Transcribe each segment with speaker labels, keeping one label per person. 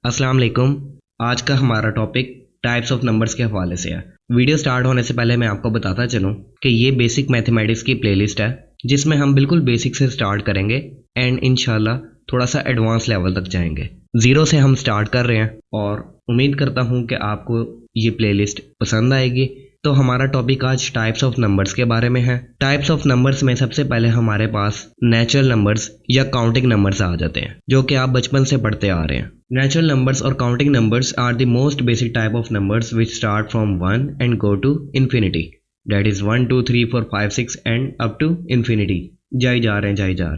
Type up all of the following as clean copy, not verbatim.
Speaker 1: अस्सलाम वालेकुम। आज का हमारा टॉपिक टाइप्स ऑफ नंबर्स के हवाले से है। वीडियो स्टार्ट होने से पहले मैं आपको बताता चलूँ कि ये बेसिक मैथमेटिक्स की प्लेलिस्ट है जिसमें हम बिल्कुल बेसिक से स्टार्ट करेंगे एंड इंशाल्लाह थोड़ा सा एडवांस लेवल तक जाएंगे। ज़ीरो से हम स्टार्ट कर रहे हैं और उम्मीद करता हूँ कि आपको ये प्लेलिस्ट पसंद आएगी। तो हमारा टॉपिक आज टाइप्स ऑफ नंबर्स के बारे में है। टाइप्स ऑफ नंबर्स में सबसे पहले हमारे पास नेचुरल नंबर्स या काउंटिंग नंबर्स आ जाते हैं, जो कि आप बचपन से पढ़ते आ रहे हैं। नेचुरल नंबर्स और counting numbers are the most basic type of numbers which start from 1 and go to infinity, that is 1 2 3 4 5 6 and up to infinity. जाई जा रहे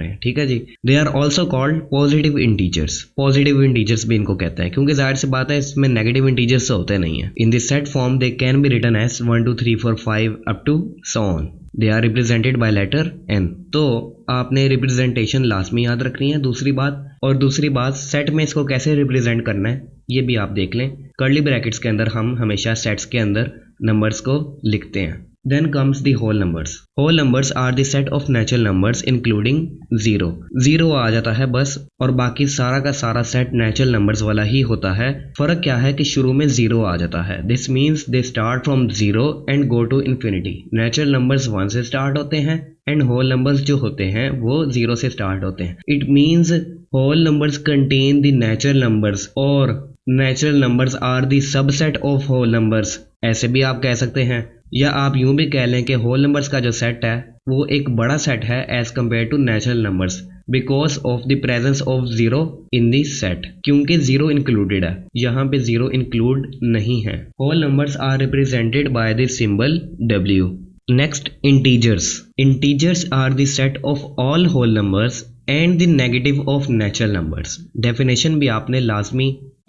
Speaker 1: हैं, ठीक है जी। They are also called positive integers. Positive integers भी इनको कहते हैं क्योंकि जाहिर सी बात है इसमें नेगेटिव इंटीजर्स होते नहीं है। In this set form they can be written as 1 2 3 4 5 up to so on. They are represented by letter N. तो आपने रिप्रेजेंटेशन लाजमी याद रखनी है। दूसरी बात सेट में इसको कैसे रिप्रेजेंट करना है ये भी आप देख लें। कर्ली ब्रैकेट्स के अंदर हम हमेशा सेट्स के अंदर नंबर्स को लिखते हैं। Then comes the whole numbers. Whole numbers are the set of natural numbers including zero. Zero आ जाता है बस और बाकी सारा का सारा सेट नेचुरल नंबर्स वाला ही होता है। फर्क क्या है कि शुरू में जीरो आ जाता है। This means they start from zero and go to infinity. Natural numbers 1 से स्टार्ट होते हैं एंड होल नंबर्स जो होते हैं वो 0 से स्टार्ट होते हैं। It means whole numbers contain the natural numbers और natural numbers are the subset of whole numbers. ऐसे भी आप कह सकते हैं या आप यूं भी कह लें कि होल नंबर्स का जो सेट है वो एक बड़ा सेट है as compared to natural numbers because of the presence of zero in the set. क्योंकि जीरो इंक्लूडेड है, यहाँ पे जीरो इंक्लूड नहीं है। Whole numbers are represented by the symbol W। Next integers. Integers are the set of all whole numbers and the negative of natural numbers. Definition भी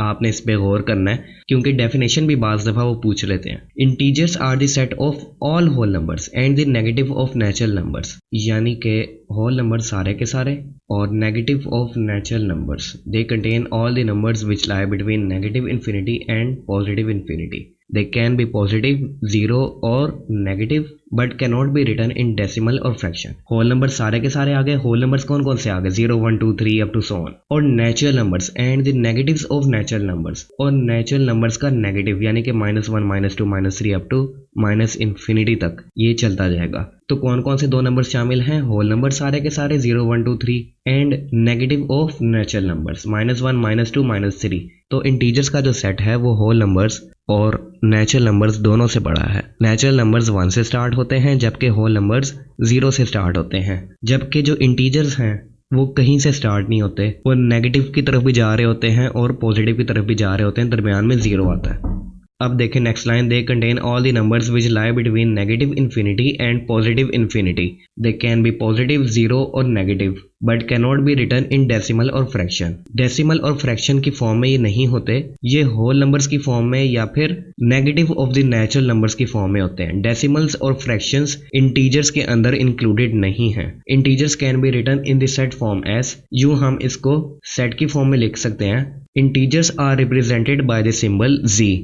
Speaker 1: आपने इस पे गौर करना है क्योंकि डेफिनेशन भी बाज़ दफ़ा वो पूछ लेते हैं। Integers are the set of all whole numbers and the negative of natural numbers, यानी कि होल नंबर सारे के सारे और negative of natural numbers. They contain all the numbers which lie between negative infinity and positive infinity. They can be positive, zero और negative but cannot be written in decimal और fraction। whole numbers सारे के सारे आ गए। whole numbers कौन कौन से आ गए? 0 1 2 3 up to so on। और natural numbers and the negatives of natural numbers। और natural numbers का negative यानी कि -1 -2 -3 up to -infinity तक ये चलता जाएगा। तो कौन कौन से दो नंबर्स शामिल हैं? होल नंबर सारे के सारे 0 1 2 3 and negative of natural numbers -1 -2 -3। तो इंटीजर्स का जो सेट है वो होल नंबर्स और नेचुरल नंबर्स दोनों से बड़ा है। नेचुरल नंबर्स 1 से स्टार्ट होते हैं जबकि होल नंबर्स 0 से स्टार्ट होते हैं। जबकि जो इंटीजर्स हैं वो कहीं से स्टार्ट नहीं होते, वो नेगेटिव की तरफ भी जा रहे होते हैं और पॉजिटिव की तरफ भी जा रहे होते हैं, दरमियान में जीरो आता है। अब देखें next line. They contain all the numbers which lie between negative infinity and positive infinity. They can be positive, zero और negative but can not be written in decimal और फ्रैक्शन। डेसिमल और fraction की form में ये नहीं होते, ये whole numbers की फॉर्म में या फिर negative of the natural numbers की फॉर्म में होते हैं। डेसिमल्स और फ्रैक्शंस इंटीजर्स के अंदर इंक्लूडेड नहीं है। Integers can be written in the set form as, यूं हम इसको सेट की फॉर्म में लिख सकते हैं। Integers are represented by the symbol Z।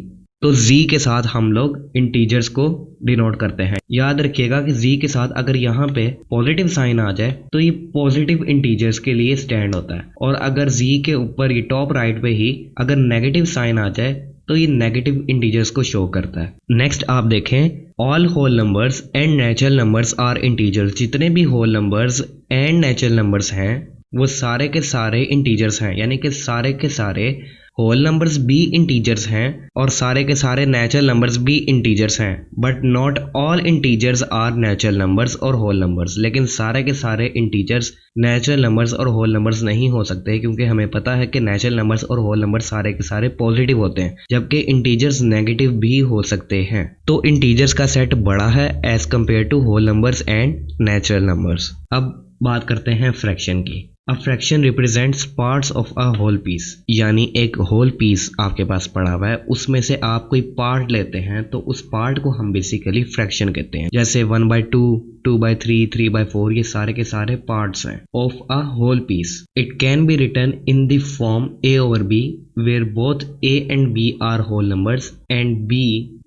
Speaker 1: तो Z के साथ हम लोग इंटीजर्स को डिनोट करते हैं। याद रखिएगा कि Z के साथ अगर यहाँ पे पॉजिटिव साइन आ जाए तो ये पॉजिटिव इंटीजर्स के लिए स्टैंड होता है, और अगर Z के ऊपर ये टॉप राइट पे ही अगर नेगेटिव साइन आ जाए तो ये नेगेटिव इंटीजर्स को शो करता है। नेक्स्ट आप देखें, all whole numbers and natural numbers are integers. जितने भी whole numbers and natural numbers हैं वो सारे के सारे इंटीजर्स हैं, यानी कि सारे के सारे होल नंबर्स भी इंटीजर्स हैं और सारे के सारे नेचुरल नंबर्स भी इंटीजर्स हैं। But not all integers are natural numbers और होल नंबर्स। लेकिन सारे के सारे इंटीजर्स नेचुरल नंबर्स और होल नंबर्स नहीं हो सकते क्योंकि हमें पता है कि नेचुरल नंबर्स और होल नंबर्स सारे के सारे पॉजिटिव होते हैं जबकि इंटीजर्स नेगेटिव भी हो सकते हैं। तो इंटीजर्स का सेट बड़ा है as compared to whole numbers and natural numbers. अब बात करते हैं फ्रैक्शन की। A fraction represents parts of a whole piece, यानी एक होल पीस आपके पास पड़ा हुआ है, उसमें से आप कोई पार्ट लेते हैं तो उस पार्ट को हम बेसिकली फ्रैक्शन कहते हैं। जैसे 1/2 2/3, 3/4 ये सारे के सारे पार्ट्स हैं of a whole piece. It can be written in the form A/B where both A and B are whole numbers and B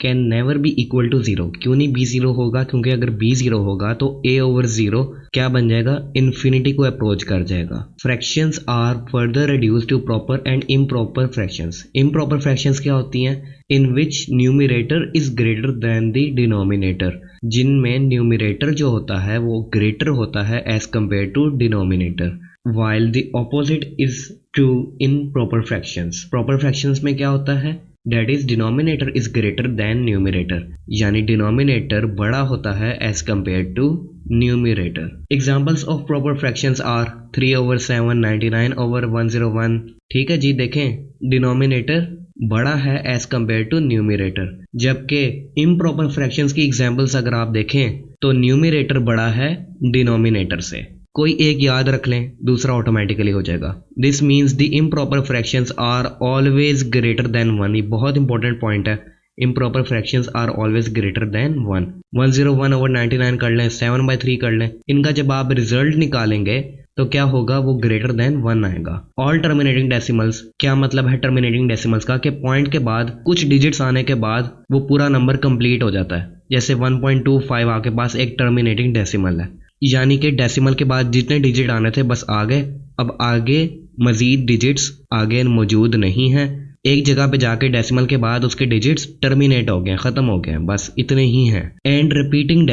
Speaker 1: can never be equal to 0। क्यों नहीं B 0 होगा? क्योंकि अगर B 0 होगा तो A/0 क्या बन जाएगा? इन्फिनिटी को अप्रोच कर जाएगा। Fractions are further reduced to proper and improper fractions. Improper fractions क्या होती हैं? In which numerator is greater than the denominator, जिनमें न्यूमिरेटर जो होता है वो ग्रेटर होता है as compare to denominator, while the opposite is true in proper fractions। proper fractions में क्या होता है? that is denominator is greater than numerator, यानी denominator बड़ा होता है as compared to numerator। examples of proper fractions are 3/7, 99/101। ठीक है जी, देखें denominator बड़ा है as compared to numerator, जबकि improper fractions की examples अगर आप देखें तो numerator बड़ा है denominator से। कोई एक याद रख लें, दूसरा ऑटोमेटिकली हो जाएगा। This means the improper fractions are always greater than 1। ये बहुत इंपॉर्टेंट पॉइंट है। Improper fractions are always greater than 1। 101/99 कर लें, 7/3 कर लें, इनका जब आप रिजल्ट निकालेंगे तो क्या होगा? वो ग्रेटर देन 1 आएगा। ऑल टर्मिनेटिंग डेसिमल्स, क्या मतलब है टर्मिनेटिंग डेसिमल्स का? कि पॉइंट के बाद कुछ डिजिट्स आने के बाद वो पूरा नंबर कंप्लीट हो जाता है। जैसे 1.25 आपके पास एक टर्मिनेटिंग डेसिमल है, यानी कि डेसिमल के बाद जितने डिजिट आने थे बस आ गए। अब आगे मजीद डिजिट्स आगे मौजूद नहीं हैं। एक जगह पे जाके डेसिमल के बाद उसके डिजिट्स टर्मिनेट हो गए, खत्म हो गए, बस इतने ही हैं। And repeating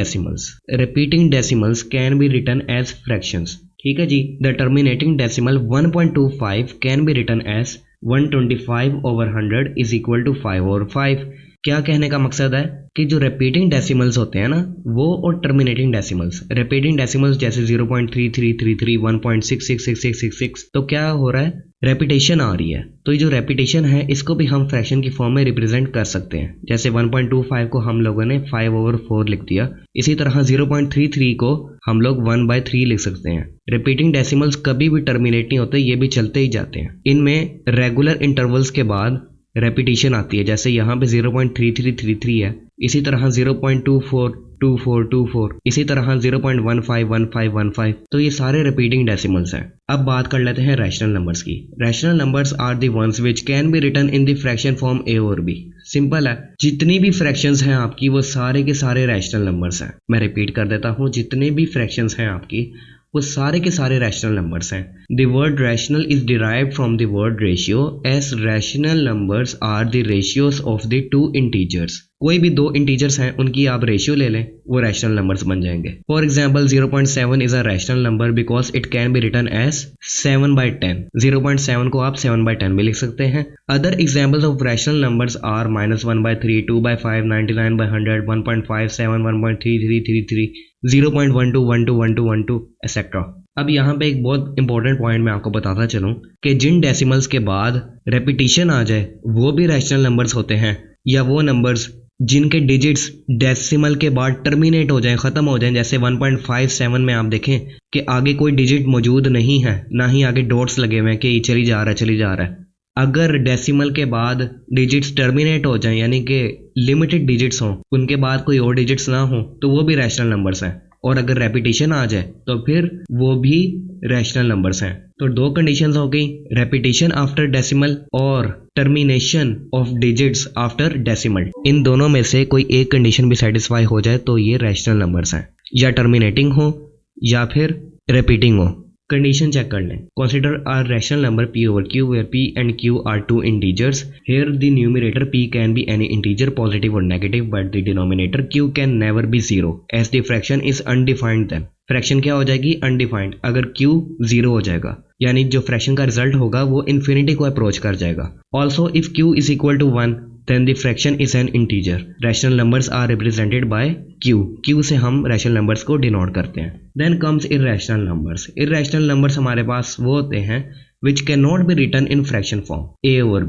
Speaker 1: decimals can be written as fractions. ठीक है जी, the terminating decimal 1.25 can be written as 125/100 is equal to 5/5। क्या कहने का मकसद है कि जो रिपीटिंग डेसिमल्स होते हैं ना, वो और टर्मिनेटिंग डेसिमल्स, रिपीटिंग डेसिमल्स जैसे 0.3333, 1.666666, तो क्या हो रहा है? रेपिटेशन आ रही है। तो ये जो रेपिटेशन है इसको भी हम फ्रैक्शन की फॉर्म में रिप्रेजेंट कर सकते हैं। जैसे 1.25 को हम लोगों ने 5/4 लिख दिया, इसी तरह 0.33 को हम लोग 1/3 लिख सकते हैं। रिपीटिंग डेसिमल्स कभी भी टर्मिनेट नहीं होते, ये भी चलते ही जाते हैं। इनमें रेगुलर इंटरवल्स के बाद रेपिटेशन आती है। जैसे यहाँ पे 0.3333 है, इसी तरह 0.242424, इसी तरह 0.151515। तो ये सारे रिपीटिंग डेसिमल्स हैं। अब बात कर लेते हैं रैशनल नंबर्स की। Rational numbers are the ones which can be written in the fraction form A और B। सिंपल है, जितनी भी फ्रैक्शंस हैं आपकी वो सारे के सारे रैशनल नंबर्स हैं। मैं रिपीट कर देता हूँ, जितने भी फ्रैक्शंस हैं आपकी वो सारे के सारे रैशनल नंबर्स हैं। The word rational is derived from the word ratio, as rational numbers are the ratios of the two integers. कोई भी दो इंटीजर्स हैं उनकी आप रेशियो ले लें, वो रैशनल नंबर्स बन जाएंगे। For example 0.7 is a rational number because it can be written as 7/10। 0.7 को आप 7/10 भी लिख सकते हैं। Other examples of rational numbers are -1/3, 2/5, 99/100, 1.57, 1.3333, 0.12, etcetera. अब यहाँ पे एक बहुत इंपॉर्टेंट पॉइंट मैं आपको बताता चलूँ कि जिन डेसिमल्स के बाद रेपिटेशन आ जाए वो भी रैशनल नंबर्स होते हैं, या वो नंबर्स जिनके डिजिट्स डेसिमल के बाद टर्मिनेट हो जाएं, ख़त्म हो जाएं। जैसे 1.57 में आप देखें कि आगे कोई डिजिट मौजूद नहीं है, ना ही आगे डॉट्स लगे हुए हैं कि चली जा रहा है। अगर डेसिमल के बाद डिजिट्स टर्मिनेट हो जाएं, यानी कि लिमिटेड डिजिट्स हों, उनके बाद कोई और डिजिट्स ना हो, तो वो भी रैशनल नंबर्स हैं। और अगर रेपिटेशन आ जाए तो फिर वो भी रैशनल नंबर्स हैं। तो दो कंडीशंस हो गई, रेपिटेशन आफ्टर डेसिमल और termination of digits after decimal. इन दोनों में से कोई एक कंडीशन भी सेटिस्फाई हो जाए तो ये रैशनल नंबर्स हैं, या टर्मिनेटिंग हो या फिर रिपीटिंग हो। कंडीशन चेक कर लें। Consider a rational number p over q where p and q are two integers. Here the numerator p can be any integer, positive or negative, but the denominator q can never be 0 as the fraction is undefined. Then fraction क्या हो जाएगी? Undefined. अगर q 0 हो जाएगा यानी जो fraction का result होगा वो इन्फिनिटी को अप्रोच कर जाएगा। Also if q is equal to 1 then the fraction is an integer. Rational numbers are represented by q. q से हम rational numbers को डिनोट करते हैं। Then comes irrational numbers. Irrational numbers हमारे पास वो होते हैं which can not be return in fraction form. A और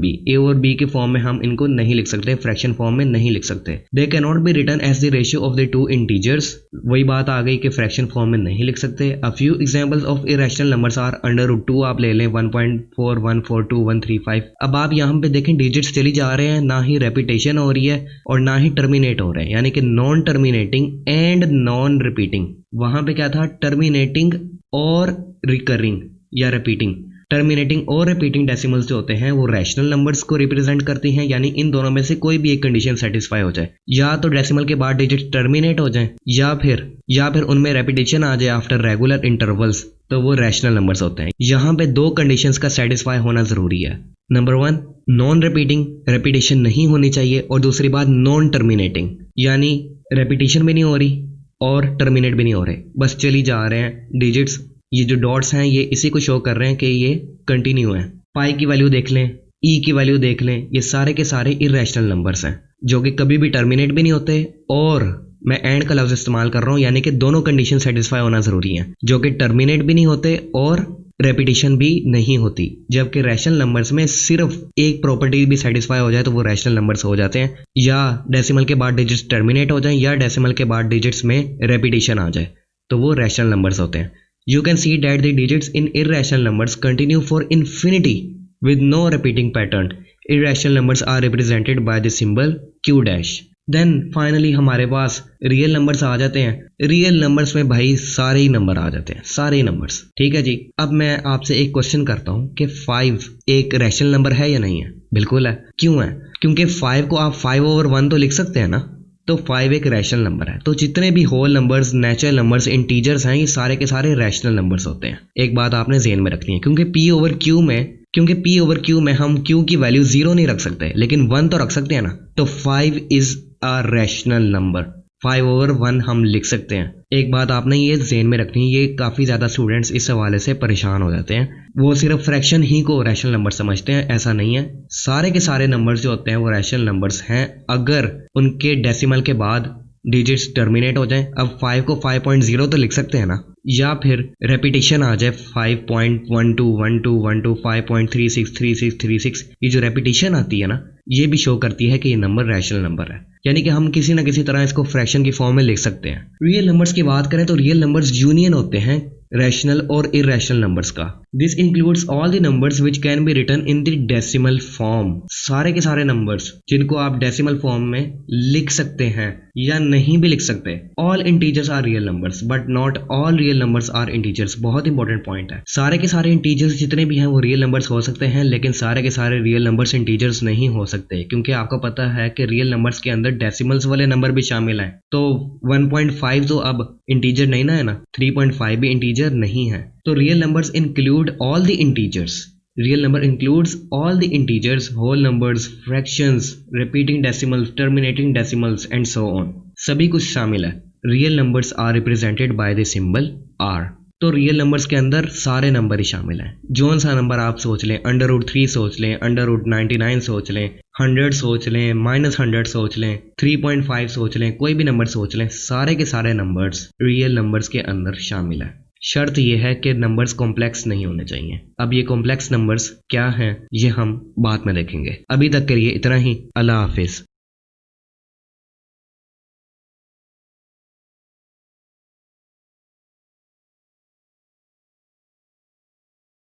Speaker 1: बी के फॉर्म में हम इनको नहीं लिख सकते, फ्रैक्शन फॉर्म में नहीं लिख सकते। They can not be written as the ratio of the two integers, वही बात आ गई कि फ्रैक्शन फॉर्म में नहीं लिख सकते। A few examples of irrational numbers are √2 आप ले लें, 1.4 142 135। अब आप यहाँ पे देखें डिजिट्स चली जा रहे हैं, ना ही रेपिटेशन हो रही है और ना ही टर्मिनेट हो रहे हैं, यानी कि non terminating and non repeating. वहां पे क्या था, टर्मिनेटिंग और रिकरिंग या रिपीटिंग। टर्मिनेटिंग और रिपीटिंग डेसिमल्स जो होते हैं वो रैशनल नंबर्स को रिप्रेजेंट करती हैं, यानी इन दोनों में से कोई भी एक कंडीशन सेटिस्फाई हो जाए, या तो डेसिमल के बाद डिजिट टर्मिनेट हो जाए या फिर उनमें रेपिटेशन आ जाए आफ्टर रेगुलर इंटरवल्स, तो वो रैशनल नंबर्स होते हैं। यहाँ पे दो कंडीशंस का सेटिस्फाई होना जरूरी है। नंबर 1 नॉन रिपीटिंग, रेपिटेशन नहीं होनी चाहिए, और दूसरी बात नॉन टर्मिनेटिंग, यानी रेपिटेशन भी नहीं हो रही और टर्मिनेट भी नहीं हो रहे, बस चली जा रहे हैं डिजिट्स। ये जो डॉट्स हैं ये इसी को शो कर रहे हैं कि ये कंटिन्यू है। पाई की वैल्यू देख लें, ई की वैल्यू देख लें, ये सारे के सारे इरेशनल नंबर्स हैं जो कि कभी भी टर्मिनेट भी नहीं होते, और मैं एंड का लफ्ज इस्तेमाल कर रहा हूँ, यानी कि दोनों कंडीशन सेटिस्फाई होना जरूरी है, जो कि टर्मिनेट भी नहीं होते और रेपिटेशन भी नहीं होती। जबकि रैशनल नंबर्स में सिर्फ एक प्रॉपर्टी भी सेटिस्फाई हो जाए तो वो रैशनल नंबर्स हो जाते हैं, या डेसिमल के बाद डिजिट्स टर्मिनेट हो जाए या डेसिमल के बाद डिजिट्स में रेपिटेशन आ जाए, तो वो रैशनल नंबर्स होते हैं। You can see that the digits in irrational numbers continue for infinity with no repeating pattern. Irrational numbers are represented by the symbol Q dash. Then finally हमारे पास real numbers आ जाते हैं। Real numbers में भाई सारे ही number आ जाते हैं, सारे ही numbers, ठीक है जी। अब मैं आपसे एक क्वेश्चन करता हूँ कि 5 एक रैशनल नंबर है या नहीं है? बिल्कुल है। क्यों है? क्योंकि 5 को आप 5/1 तो लिख सकते हैं ना, तो 5 एक रैशनल नंबर है। तो जितने भी whole numbers, natural numbers, integers हैं, ये सारे के सारे रैशनल नंबर्स होते हैं। एक बात आपने ज़हन में रखनी है, क्योंकि P/Q में हम Q की वैल्यू 0 नहीं रख सकते, लेकिन 1 तो रख सकते हैं ना। तो 5 इज अ रैशनल नंबर, 5/1 हम लिख सकते हैं। एक बात आपने ये ज़हन में रखनी है, ये काफ़ी ज़्यादा स्टूडेंट्स इस हवाले से परेशान हो जाते हैं, वो सिर्फ फ्रैक्शन ही को रैशनल नंबर समझते हैं। ऐसा नहीं है, सारे के सारे नंबर्स जो होते हैं वो रैशनल नंबर्स हैं अगर उनके डेसिमल के बाद डिजिट्स टर्मिनेट हो जाए। अब 5 को 5.0 तो लिख सकते हैं ना, या फिर रेपिटेशन आ जाए 5.121212 5.363636। ये जो रेपिटेशन आती है ना, ये भी शो करती है कि ये नंबर रैशनल नंबर है, यानी कि हम किसी ना किसी तरह इसको फ्रैक्शन की फॉर्म में लिख सकते हैं। रियल नंबर्स की बात करें तो रियल नंबर्स यूनियन होते हैं रैशनल और इरेशनल नंबर्स का। This includes all the numbers which can be written in the decimal form. सारे के सारे नंबर्स जिनको आप डेसिमल फॉर्म में लिख सकते हैं या नहीं भी लिख सकते। All integers are real numbers but not all real numbers are integers. बहुत इंपॉर्टेंट पॉइंट है। सारे के सारे इंटीजर्स जितने भी हैं वो रियल नंबर्स हो सकते हैं, लेकिन सारे के सारे रियल नंबर्स इंटीजर्स नहीं हो सकते, क्योंकि आपको पता है कि रियल नंबर्स के अंदर डेसिमल्स वाले नंबर भी शामिल हैं। तो 1.5 तो अब इंटीजर नहीं ना है ना, 3.5 भी इंटीजर नहीं है। तो real numbers include all the integers. Real number includes all the integers, whole numbers, fractions, repeating decimals, terminating decimals and so on. सभी कुछ शामिल है। Real numbers are represented by the symbol R. तो real numbers के अंदर सारे number ही शामिल हैं। जोन सा नंबर आप सोच लें, √3 सोच लें, √99 सोच लें, 100 सोच लें, -100 सोच लें, 3.5 सोच लें, कोई भी नंबर सोच लें, सारे के सारे नंबर्स रियल नंबर्स के अंदर शामिल है। शर्त यह है कि नंबर्स कॉम्प्लेक्स नहीं होने चाहिए। अब ये कॉम्प्लेक्स नंबर्स क्या हैं ये हम बाद में देखेंगे। अभी तक के लिए इतना ही। अल्लाह हाफिज।